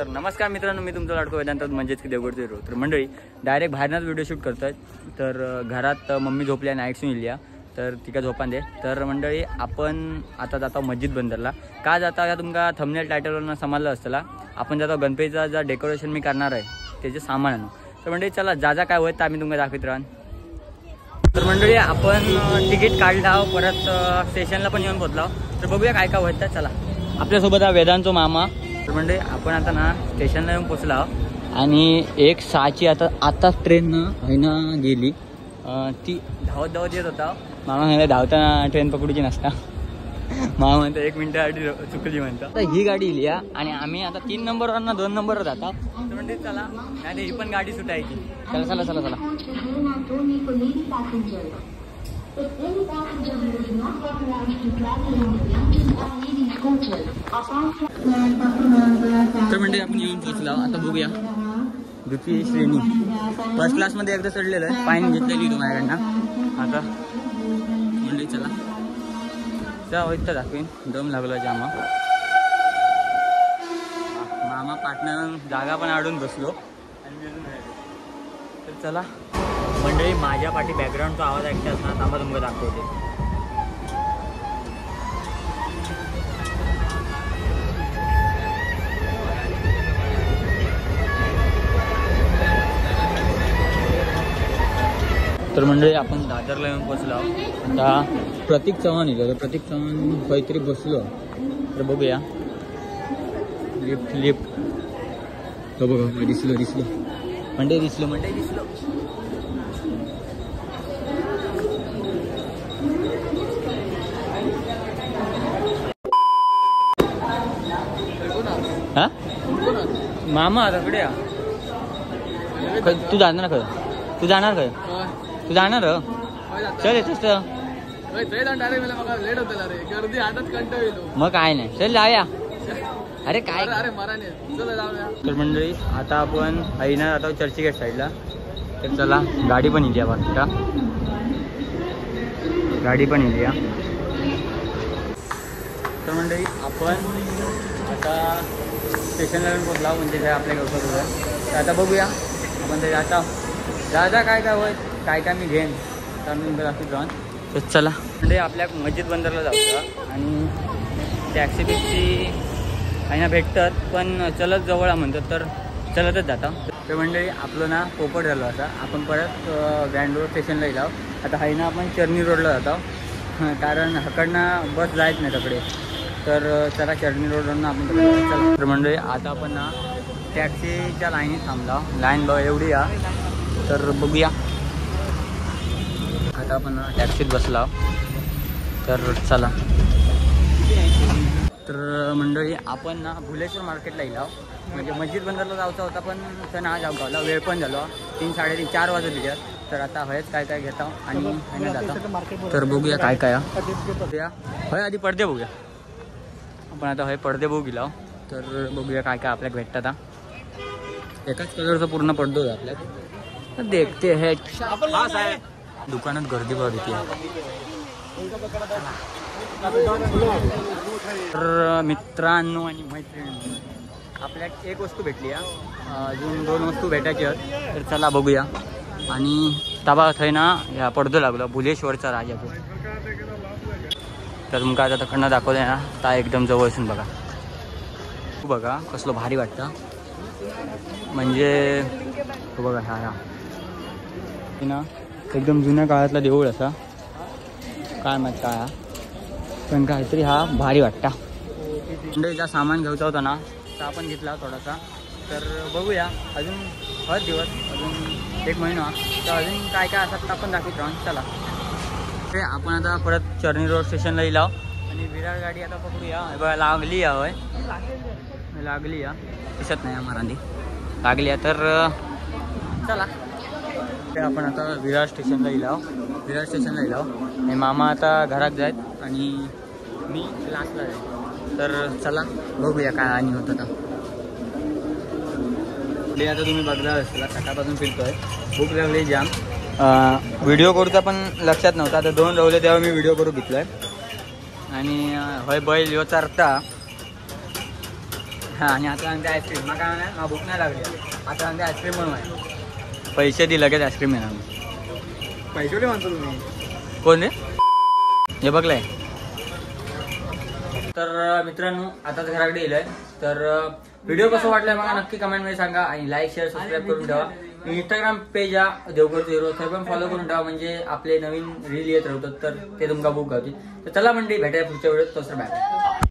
तर नमस्कार मित्रांनो, मी तुमचा लाडको वेदांत म्हणजेच की देवगडचे रो. तर मंडळी डायरेक्ट बाहेरनंच व्हिडिओ शूट करतोय. तर घरात मम्मी झोपल्या, नाईट सून इल्या, तर तिका झोपान दे. तर मंडळी आपण आता जातो मस्जिद बंदरला. का जाता या तुमका थंबनेल टायटलवरून समजलं असतं. आपण जातो गणपतीचा जा डेकोरेशन मी करणार आहे त्याचे सामान आणू. तर मंडळी चला जा काय होत आम्ही तुमका दाखवत राहन. तर मंडळी आपण तिकीट काढला, परत स्टेशनला पण येऊन पोहोचलो. तर बघूया काय काय होतं. चला आपल्यासोबत हा वेदांतो मामा. तर म्हणजे आपण आता ना स्टेशनला येऊन पोचला आणि 1:06ची आताच ट्रेन आहे ना गेली. ती धावत येत होता. मामा म्हणला धावताना ट्रेन पकडूची नसता. मामा म्हणतो 1 मिनिटासाठी चुकली म्हणतो. आता ही गाडी इली आणि आम्ही आता 3 नंबरवर ना 2 नंबरवर जातो. तर म्हणजे चला नाही ही पण गाडी सुटायची. चला चला चला चला. तर म्हणजे आपण येऊन पोचलो. आता बघूया द्वितीय श्रेणी फर्स्ट क्लासमध्ये एकदा चढलेलं आहे. फाईन घेतलेली होती माझ्याकडनं. आता म्हणजे चला त्या वैद्य दाखवीन. दम लागला जामा. मामा पाटणं जागा पण आडून बसलो. तर चला मंडळी माझ्या पाठी बॅकग्राऊंडचा आवाज ऐकता असणार. थांबा तुमका दाखवते. तर मंडळी आपण दादरला येऊन पोचलो. आता प्रतीक चव्हाण येतो. तर प्रतीक चव्हाण काहीतरी बसलो. तर बघूया. लिफ्ट तो बघा दिसलो मंडळी दिसलो. हा मामा आता कडे तू जाणार का? तू जाणार चल येतोस मग काय नाही. चल जाऊया. अरे काय तर मंडळी आता आपण ना आता चर्चगेट साईडला. तर चला गाडी पण इली बघा. गाडी पण इली. तर मंडळी आपण आता स्टेशनला येऊन पोचला. म्हणजे आपल्या गावचं. तर आता बघूया आपण ते जाता काय होय काय मी घेईन. तर मी दाखवत जाऊन. तर चला म्हणजे आपल्या मस्जिद बंदरला जाऊ आणि टॅक्सी बिक्सी काही ना भेटतात. पण चलत जवळ म्हणतात तर चलतच जाता. तर मंडळी आपलं ना पोपट झालं. आता आपण परत ग्रँड रोड स्टेशनला येलो. आता आहे ना आपण चर्नी रोडला जातो. कारण हकडनं बस जायच नाही तिकडे. तर चला चर्नी रोडवरनं आपण चला. तर मंडळी आता आपण ना टॅक्सीच्या लाईनीत थांबला. लाईन बघा एवढी या. तर बघूया. आता आपण टॅक्सीत बसला. तर चला. तर मंडळी आपण ना भुलेश्वर मार्केटला येलो. म्हणजे मस्जिद बंदरला जायचा होता पण तर ना जाऊ गावला. वेळ पण झालो. 3, 3:30, 4 वाजले तिच्यात. तर आता हयच काय घेता आणि जाता. तर बघूया काय हय आधी पडदे बघूया. आपण आता हय पडदे बघू गेलो. तर बघूया काय आपल्याला भेटतात. एकाच कलरचा पूर्ण पडदो आपल्याला. देखते हे दुकानात गर्दी बघ होती. तर मित्रांनो आणि मैत्रिणींनो आपल्याला एक वस्तू भेटली. अजून 2 वस्तू भेटायची आहेत. तर चला बघूया. आणि ताबा थंय ना ह्या पडदो लागलो भुलेश्वरचा राजापूर. तर तुमका आता तकडनं दाखवलंय ना ता एकदम जवळ असून बघा कसलं भारी वाटतं. म्हणजे बघा हा ना एकदम जुन्या काळातला देऊळ असा. काय माहित काय पण काहीतरी हा भारी वाटता. म्हणजे ज्या सामान घ्यायचा होता ना तर आपण घेतला थोडासा. तर बघूया अजून हर दिवस अजून 1 महिना. तर अजून काय असतात तर आपण दाखवत राहून. चला ते आपण आता परत चर्नी रोड स्टेशनला येलो आणि विरार गाडी आता पकडूया. बघा लागली होय लागली दिसत नाही आम्हाला लागली. तर चला ते आपण आता विरार स्टेशनला येलो. आणि मामा आता घरात जायत आणि मी क्लासला जाईल. तर चला बघूया काय आणि होतं. आता तुम्ही बघला असला सकाळपासून फिरतोय. भूक लागली जाम. व्हिडिओ करूचा पण लक्षात नव्हता. आता 2 रवले तेव्हा मी व्हिडिओ करू घेतलाय. आणि हय बैल यो चारता हा आणि आता सांगते आईस्क्रीम मला काय नाही भूक नाही लागली आता सांगते आईस्क्रीम बनवाय पैसे दिले लगेच आईस्क्रीम येणार पैसे म्हणतो तुम्ही कोण रे हे बघलंय तर मित्रांनो आताच घराकडे येलोय तर व्हिडिओ कसं वाटलाय मला नक्की कमेंटमध्ये सांगा आणि लाईक शेअर सबस्क्राईब करून ठेवा इंस्टाग्राम पेज आहे देवगडचं हिरो तर पण फॉलो करून ठेवा म्हणजे आपले नवीन रील येत राहतात तर ते तुमका बुक गावतील तर चला मंडळी भेटायला पुढच्या व्हिडिओत तसं बाय